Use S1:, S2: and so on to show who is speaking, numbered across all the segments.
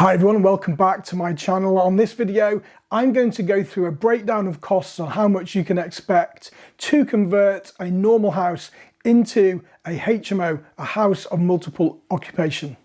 S1: Hi everyone, welcome back to my channel. On this video, I'm going to go through a breakdown of costs on how much you can expect to convert a normal house into a HMO, a house of multiple occupation.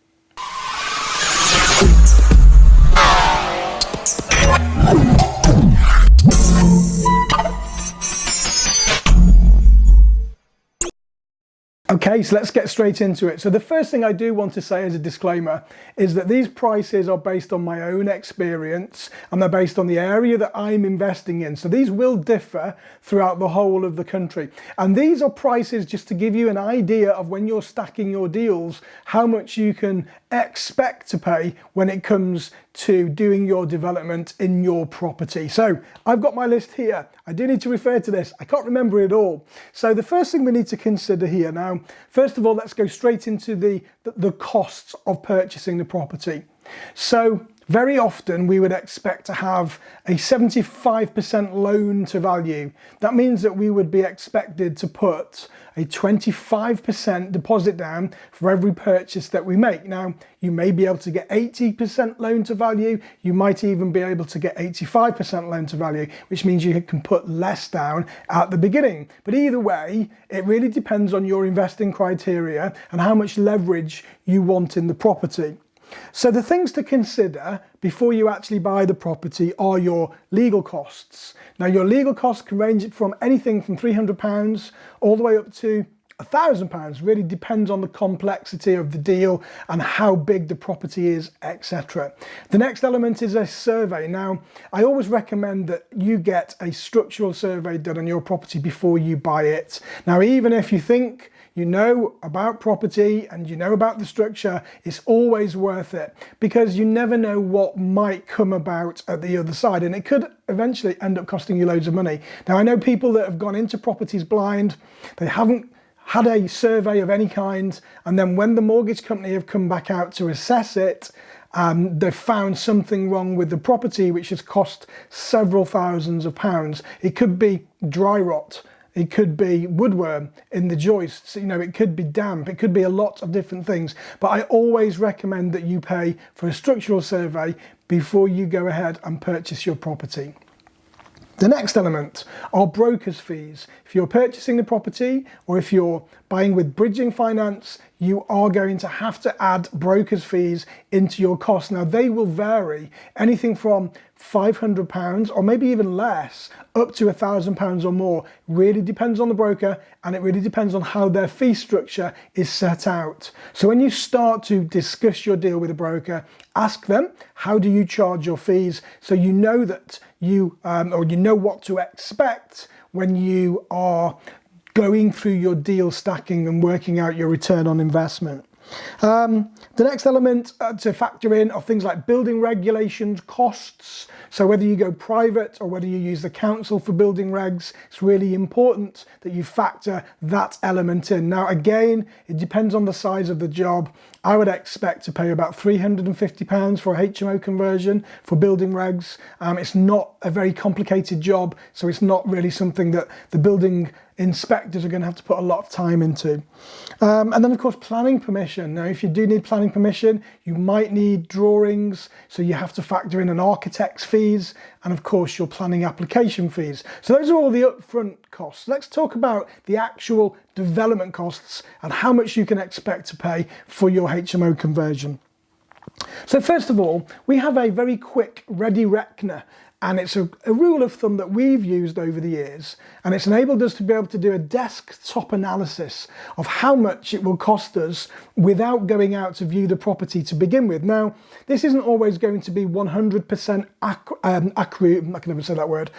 S1: Okay, so let's get straight into it. So the first thing I do want to say as a disclaimer is that these prices are based on my own experience and they're based on the area that I'm investing in. So these will differ throughout the whole of the country. And these are prices just to give you an idea of when you're stacking your deals, how much you can expect to pay when it comes to doing your development in your property. So I've got my list here. I do need to refer to this. I can't remember it all. So the first thing we need to consider here now, first of all, let's go straight into the costs of purchasing the property. So very often we would expect to have a 75% loan to value. That means that we would be expected to put a 25% deposit down for every purchase that we make. Now, you may be able to get 80% loan to value. You might even be able to get 85% loan to value, which means you can put less down at the beginning. But either way, it really depends on your investing criteria and how much leverage you want in the property. So the things to consider before you actually buy the property are your legal costs. Now your legal costs can range from anything from £300 all the way up to £1,000, really depends on the complexity of the deal and how big the property is, etc. The next element is a survey. Now, I always recommend that you get a structural survey done on your property before you buy it. Now, even if you think you know about property and you know about the structure, it's always worth it because you never know what might come about at the other side, and it could eventually end up costing you loads of money. Now, I know people that have gone into properties blind, they haven't had a survey of any kind, and then when the mortgage company have come back out to assess it, they've found something wrong with the property which has cost several thousands of pounds. It could be dry rot, it could be woodworm in the joists, it could be damp, it could be a lot of different things. But I always recommend that you pay for a structural survey before you go ahead and purchase your property. The next element are broker's fees. If you're purchasing the property or if you're buying with bridging finance, you are going to have to add broker's fees into your costs. Now they will vary anything from £500 or maybe even less up to £1,000 or more. Really depends on the broker and it really depends on how their fee structure is set out. So when you start to discuss your deal with a broker, ask them, how do you charge your fees? So you know that you know what to expect when you are going through your deal stacking and working out your return on investment. The next element to factor in are things like building regulations, costs. So whether you go private or whether you use the council for building regs, it's really important that you factor that element in. Now again, it depends on the size of the job. I would expect to pay about £350 for a HMO conversion for building regs. It's not a very complicated job, so it's not really something that the building inspectors are going to have to put a lot of time into. And then of course planning permission. Now if you do need planning permission, you might need drawings, so you have to factor in an architect's fees and of course your planning application fees. So those are all the upfront costs. Let's talk about the actual development costs and how much you can expect to pay for your HMO conversion. So first of all, we have a very quick ready reckoner. And it's a rule of thumb that we've used over the years, and it's enabled us to be able to do a desktop analysis of how much it will cost us without going out to view the property to begin with. Now, this isn't always going to be 100% accurate, I can never say that word,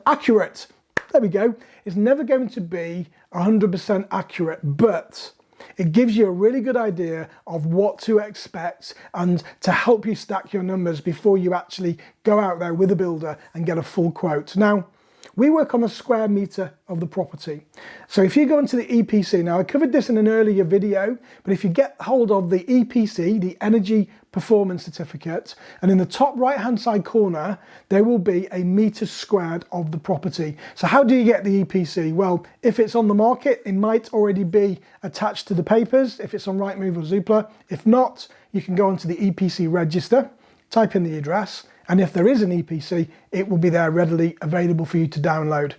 S1: accurate. There we go. It's never going to be 100% accurate, but it gives you a really good idea of what to expect and to help you stack your numbers before you actually go out there with a builder and get a full quote. Now, we work on a square metre of the property. So if you go into the EPC, now I covered this in an earlier video, but if you get hold of the EPC, the Energy Performance Certificate, and in the top right hand side corner, there will be a metre squared of the property. So how do you get the EPC? Well, if it's on the market, it might already be attached to the papers, if it's on Rightmove or Zoopla. If not, you can go onto the EPC register. type in the address, and if there is an EPC, it will be there readily available for you to download.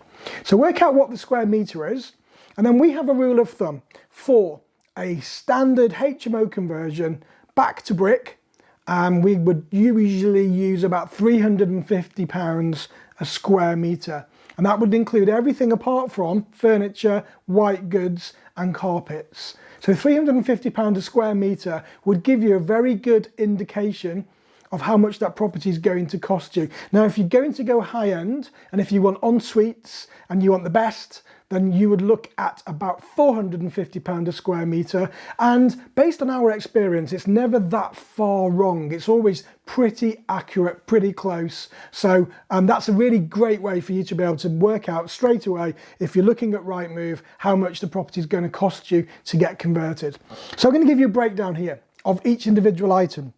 S1: So work out what the square metre is, and then we have a rule of thumb for a standard HMO conversion back to brick. We would usually use about £350 a square metre, and that would include everything apart from furniture, white goods and carpets. So £350 a square metre would give you a very good indication of how much that property is going to cost you. Now, if you're going to go high end, and if you want en suites and you want the best, then you would look at about £450 a square metre. And based on our experience, it's never that far wrong. It's always pretty accurate, pretty close. So that's a really great way for you to be able to work out straight away, if you're looking at Rightmove, how much the property is going to cost you to get converted. So I'm going to give you a breakdown here of each individual item.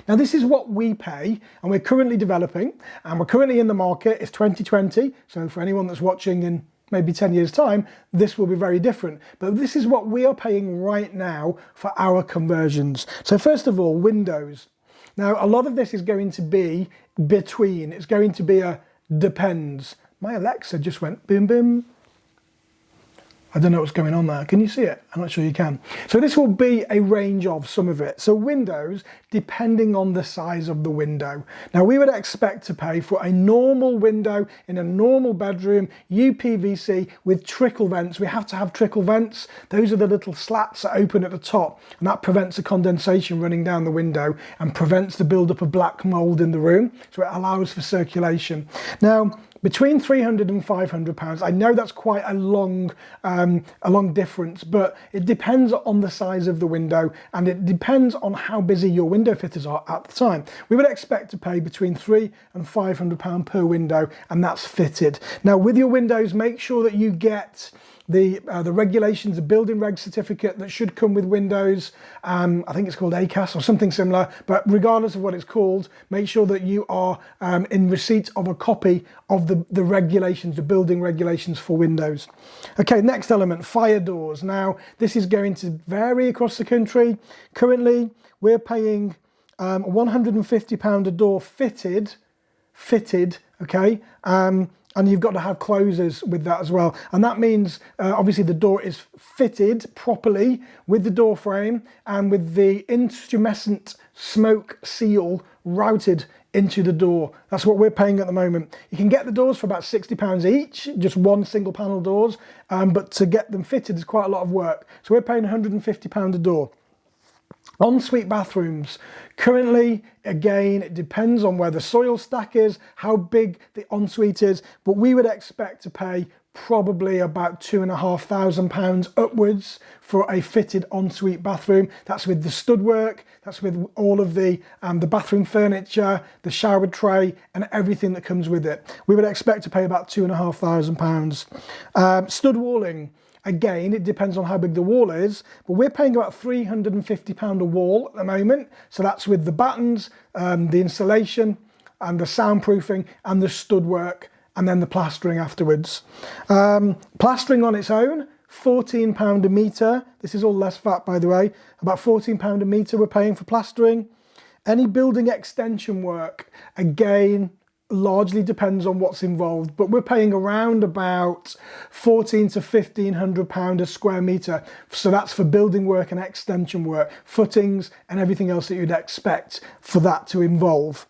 S1: Now, this is what we pay, and we're currently developing, and we're currently in the market. It's 2020, so for anyone that's watching in maybe 10 years time, this will be very different. But this is what we are paying right now for our conversions. So first of all, windows. Now, a lot of this is going to be between. It's going to be a depends. My Alexa just went boom, boom. I don't know what's going on there. Can you see it? I'm not sure you can. So this will be a range of some of it. So windows, depending on the size of the window. Now, we would expect to pay for a normal window in a normal bedroom, UPVC with trickle vents. We have to have trickle vents. Those are the little slats that open at the top, and that prevents the condensation running down the window and prevents the buildup of black mold in the room. So it allows for circulation. Now, between £300 and £500. I know that's quite a long difference, but it depends on the size of the window, and it depends on how busy your window fitters are at the time. We would expect to pay between £300 and £500 per window, and that's fitted. Now, with your windows, make sure that you get the regulations, the building reg certificate that should come with windows. I think it's called ACAS or something similar, but regardless of what it's called, make sure that you are in receipt of a copy of the regulations, the building regulations for windows. Okay, next element, fire doors. Now, this is going to vary across the country. Currently, we're paying £150 a door fitted, okay? And you've got to have closers with that as well. And that means, obviously, the door is fitted properly with the door frame and with the instrumescent smoke seal routed into the door. That's what we're paying at the moment. You can get the doors for about £60 each, just one single panel doors, but to get them fitted is quite a lot of work. So we're paying £150 a door. Ensuite bathrooms. Currently, again, it depends on where the soil stack is, how big the ensuite is, but we would expect to pay probably about £2,500 upwards for a fitted ensuite bathroom. That's with the stud work, that's with all of the bathroom furniture, the shower tray and everything that comes with it. We would expect to pay about £2,500. Stud walling. Again, it depends on how big the wall is, but we're paying about £350 a wall at the moment. So that's with the battens, the insulation and the soundproofing and the stud work, and then the plastering afterwards. Plastering on its own, £14 a metre. This is all less VAT, by the way. About £14 a metre we're paying for plastering. Any building extension work, again, largely depends on what's involved, but we're paying around about £1,400 to £1,500 a square metre. So that's for building work and extension work, footings and everything else that you'd expect for that to involve.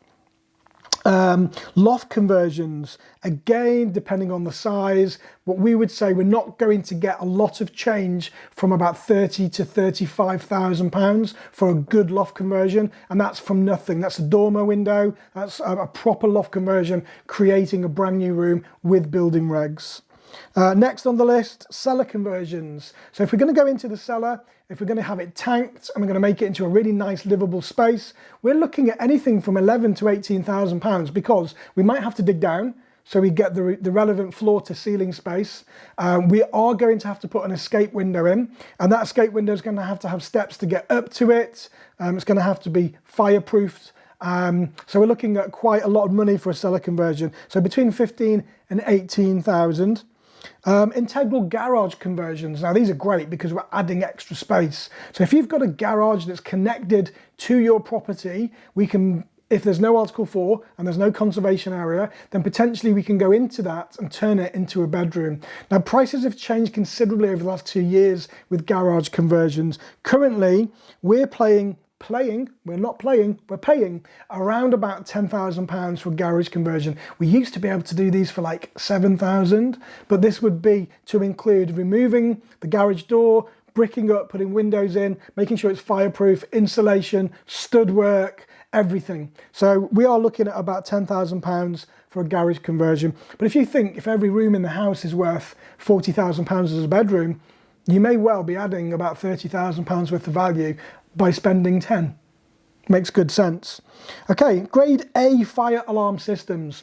S1: Loft conversions, again, depending on the size, what we would say we're not going to get a lot of change from about £30,000 to £35,000 for a good loft conversion, and that's from nothing. That's a dormer window, that's a proper loft conversion, creating a brand new room with building regs. Next on the list, cellar conversions. So if we're going to go into the cellar, if we're going to have it tanked and we're going to make it into a really nice livable space, we're looking at anything from £11,000 to £18,000 because we might have to dig down so we get the relevant floor to ceiling space. We are going to have to put an escape window in, and that escape window is going to have steps to get up to it. It's going to have to be fireproofed. So we're looking at quite a lot of money for a cellar conversion. So between 15 and 18,000. Integral garage conversions. Now these are great because we're adding extra space. So if you've got a garage that's connected to your property, we can if there's no Article 4 and there's no conservation area, then potentially we can go into that and turn it into a bedroom. Now, prices have changed considerably over the last 2 years with garage conversions. Currently, we're paying around about £10,000 for a garage conversion. We used to be able to do these for like 7,000, but this would be to include removing the garage door, bricking up, putting windows in, making sure it's fireproof, insulation, stud work, everything. So we are looking at about £10,000 for a garage conversion. But if you think if every room in the house is worth £40,000 as a bedroom, you may well be adding about £30,000 worth of value by spending 10. Makes good sense. Okay, grade A fire alarm systems.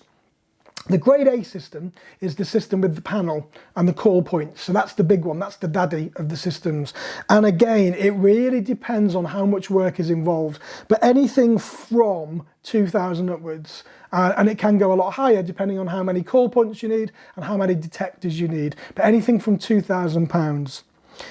S1: The grade A system is the system with the panel and the call points. So that's the big one, that's the daddy of the systems. And again, it really depends on how much work is involved, but anything from 2,000 upwards. And it can go a lot higher depending on how many call points you need and how many detectors you need, but anything from £2,000.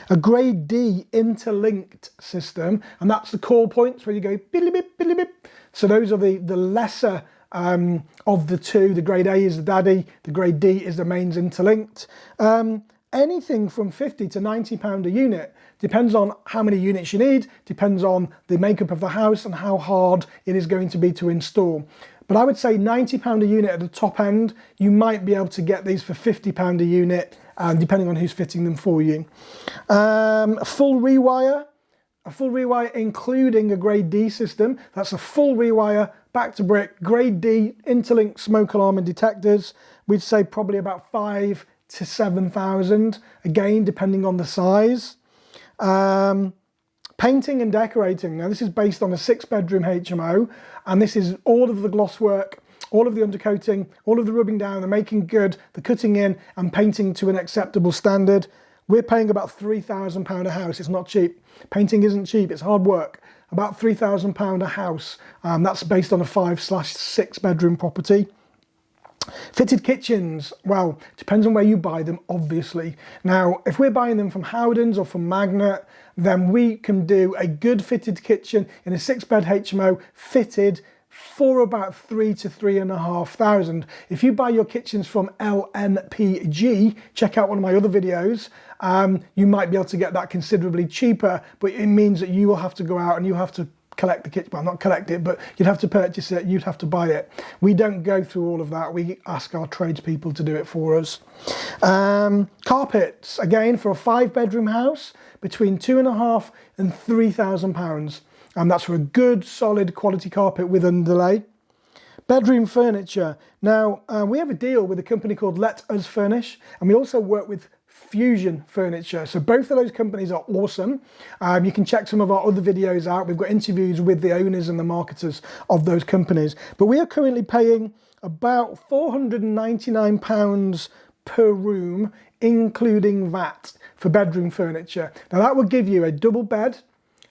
S1: A grade D interlinked system, and that's the call points where you go biddy bip, biddy bip. So those are the lesser of the two. The grade A is the daddy, the grade D is the mains interlinked. Anything from £50 to £90 a unit, depends on how many units you need, depends on the makeup of the house and how hard it is going to be to install. But I would say £90 a unit at the top end. You might be able to get these for £50 a unit, depending on who's fitting them for you. A full rewire including a grade D system. That's a full rewire, back to brick, grade D, interlinked smoke alarm and detectors. We'd say probably about 5,000 to 7,000, again, depending on the size. Painting and decorating. Now this is based on a 6-bedroom HMO, and this is all of the gloss work, all of the undercoating, all of the rubbing down, the making good, the cutting in and painting to an acceptable standard. We're paying about £3,000 a house. It's not cheap. Painting isn't cheap, it's hard work. About £3,000 a house. That's based on a 5/6 bedroom property. Fitted kitchens, well, depends on where you buy them, obviously. Now, if we're buying them from Howdens or from Magnet, then we can do a good fitted kitchen in a 6-bed HMO fitted for about 3,000 to 3,500. If you buy your kitchens from LNPG, check out one of my other videos, you might be able to get that considerably cheaper, but it means that you will have to go out and you have to collect the kitchen, well, not collect it, but you'd have to purchase it, you'd have to buy it. We don't go through all of that. We ask our tradespeople to do it for us. Carpets, again, for a 5-bedroom house, between £2,500 and £3,000. And that's for a good, solid quality carpet with underlay. Bedroom furniture. Now, we have a deal with a company called Let Us Furnish, and we also work with Fusion Furniture. So both of those companies are awesome. You can check some of our other videos out. We've got interviews with the owners and the marketers of those companies. But we are currently paying about £499 per room, including VAT, for bedroom furniture. Now that will give you a double bed,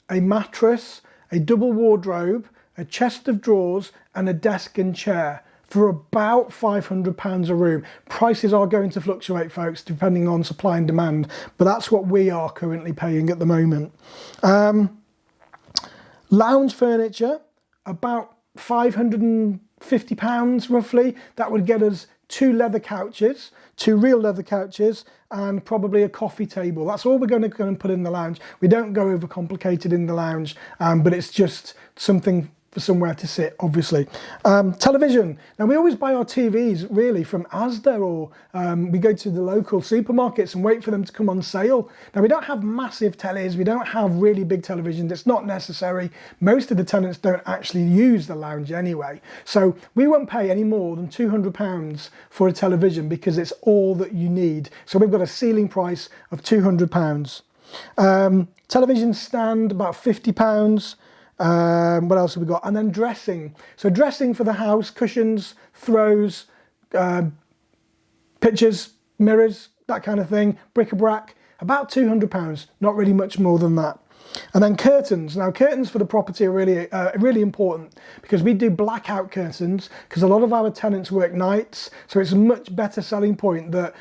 S1: a mattress, a double wardrobe, a chest of drawers, and a desk and chair for about £500 a room. Prices are going to fluctuate, folks, depending on supply and demand, but that's what we are currently paying at the moment. Lounge furniture, about £550 roughly. That would get us 2 leather couches, 2 real leather couches, and probably a coffee table. That's all we're going to go and put in the lounge. We don't go over complicated in the lounge, but it's just something for somewhere to sit, obviously. Television. Now we always buy our TVs really from Asda, or we go to the local supermarkets and wait for them to come on sale. Now we don't have massive tellies, we don't have really big televisions, it's not necessary. Most of the tenants don't actually use the lounge anyway. So we won't pay any more than £200 for a television because it's all that you need. So we've got a ceiling price of £200. Television stand, about £50. What else have we got? And then dressing. So dressing for the house, cushions, throws, pictures, mirrors, that kind of thing, bric-a-brac, about £200, not really much more than that. And then curtains. Now curtains for the property are really important, because we do blackout curtains, because a lot of our tenants work nights, so it's a much better selling point that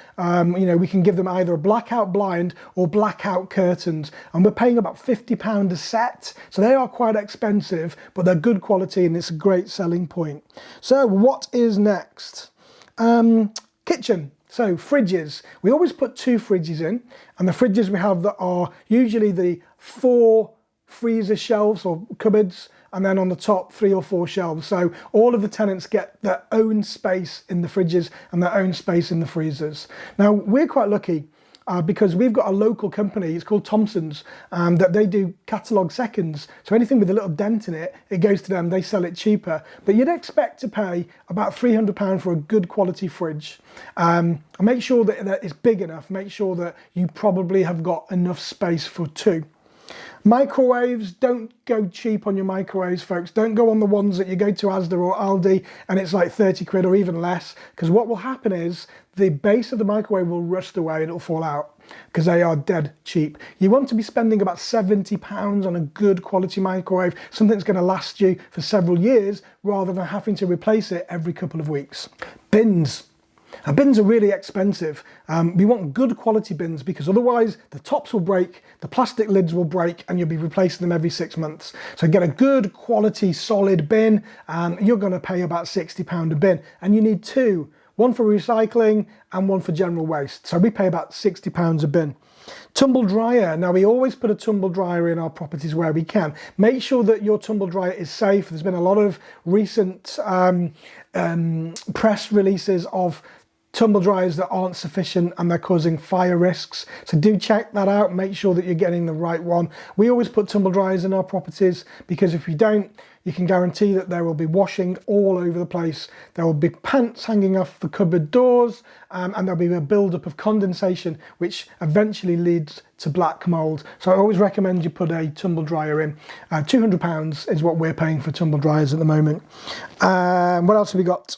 S1: we can give them either a blackout blind or blackout curtains, and we're paying about £50 a set, so they are quite expensive, but they're good quality and it's a great selling point. So what is next? Kitchen. So fridges, we always put 2 fridges in, and the fridges we have that are usually the 4 freezer shelves or cupboards, and then on the top 3 or 4 shelves. So all of the tenants get their own space in the fridges and their own space in the freezers. Now we're quite lucky because we've got a local company, it's called Thompson's, that they do catalogue seconds. So anything with a little dent in it, it goes to them, they sell it cheaper. But you'd expect to pay about £300 for a good quality fridge. And make sure that it's big enough, make sure that you probably have got enough space for 2. Microwaves, don't go cheap on your microwaves, folks. Don't go on the ones that you go to Asda or Aldi and it's like 30 quid or even less, because what will happen is the base of the microwave will rust away and it'll fall out, because they are dead cheap. You want to be spending about £70 on a good quality microwave, something that's going to last you for several years, rather than having to replace it every couple of weeks. Bins. Now, bins are really expensive. We want good quality bins, because otherwise the tops will break, the plastic lids will break, and you'll be replacing them every 6 months. So get a good quality solid bin, and you're going to pay about £60 a bin, and you need 2. One for recycling and one for general waste. So we pay about £60 a bin. Tumble dryer. Now we always put a tumble dryer in our properties where we can. Make sure that your tumble dryer is safe. There's been a lot of recent press releases of tumble dryers that aren't sufficient and they're causing fire risks. So do check that out, make sure that you're getting the right one. We always put tumble dryers in our properties, because if you don't, you can guarantee that there will be washing all over the place. There will be pants hanging off the cupboard doors, and there'll be a build-up of condensation, which eventually leads to black mould. So I always recommend you put a tumble dryer in. £200 is what we're paying for tumble dryers at the moment. What else have we got?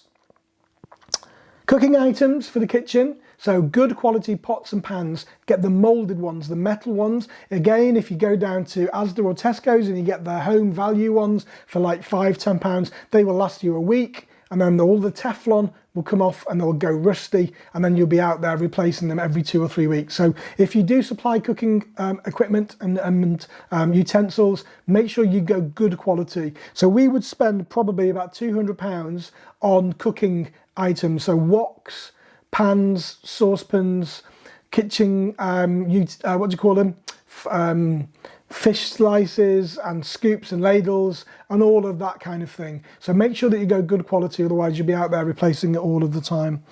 S1: Cooking items for the kitchen. So good quality pots and pans. Get the moulded ones, the metal ones. Again, if you go down to Asda or Tesco's and you get the home value ones for like £5–10, they will last you a week, and then all the Teflon will come off and they'll go rusty, and then you'll be out there replacing them every 2 or 3 weeks. So if you do supply cooking equipment and utensils, make sure you go good quality. So we would spend probably about £200 on cooking items, so woks, pans, saucepans, kitchen, what do you call them? Fish slices and scoops and ladles and all of that kind of thing. So make sure that you go good quality, otherwise you'll be out there replacing it all of the time.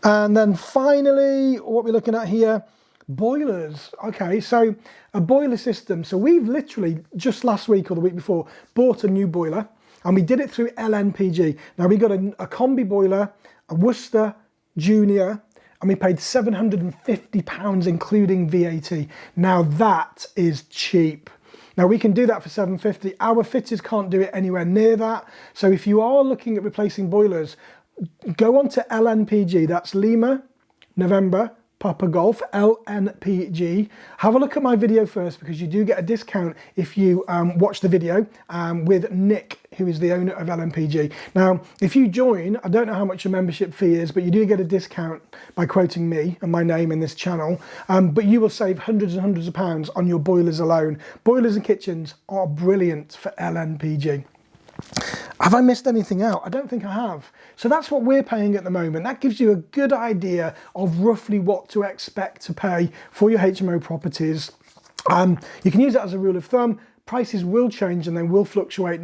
S1: And then finally, what we're looking at here, boilers. Okay, so a boiler system. So we've literally just last week or the week before bought a new boiler, and we did it through LNPG. Now we got a combi boiler, a Worcester Junior, and we paid £750 including VAT. Now that is cheap. Now we can do that for £750. Our fitters can't do it anywhere near that. So if you are looking at replacing boilers, go on to LNPG, that's Lima, November, Papa Golf, LNPG. Have a look at my video first, because you do get a discount if you watch the video with Nick, who is the owner of LNPG. Now, if you join, I don't know how much your membership fee is, but you do get a discount by quoting me and my name in this channel, but you will save hundreds and hundreds of pounds on your boilers alone. Boilers and kitchens are brilliant for LNPG. Have I missed anything out? I don't think I have. So that's what we're paying at the moment. That gives you a good idea of roughly what to expect to pay for your HMO properties. You can use that as a rule of thumb. Prices will change and they will fluctuate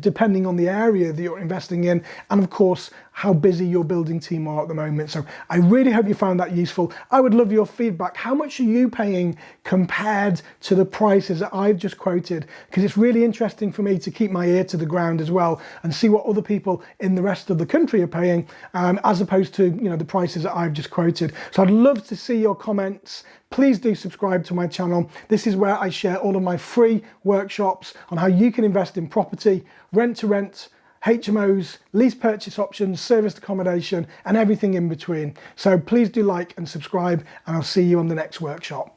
S1: depending on the area that you're investing in, and of course how busy your building team are at the moment. So I really hope you found that useful. I would love your feedback. How much are you paying compared to the prices that I've just quoted? Because it's really interesting for me to keep my ear to the ground as well and see what other people in the rest of the country are paying, as opposed to the prices that I've just quoted. So I'd love to see your comments. Please do subscribe to my channel. This is where I share all of my free workshops on how you can invest in property, rent to rent, HMOs, lease purchase options, serviced accommodation, and everything in between. So please do like and subscribe, and I'll see you on the next workshop.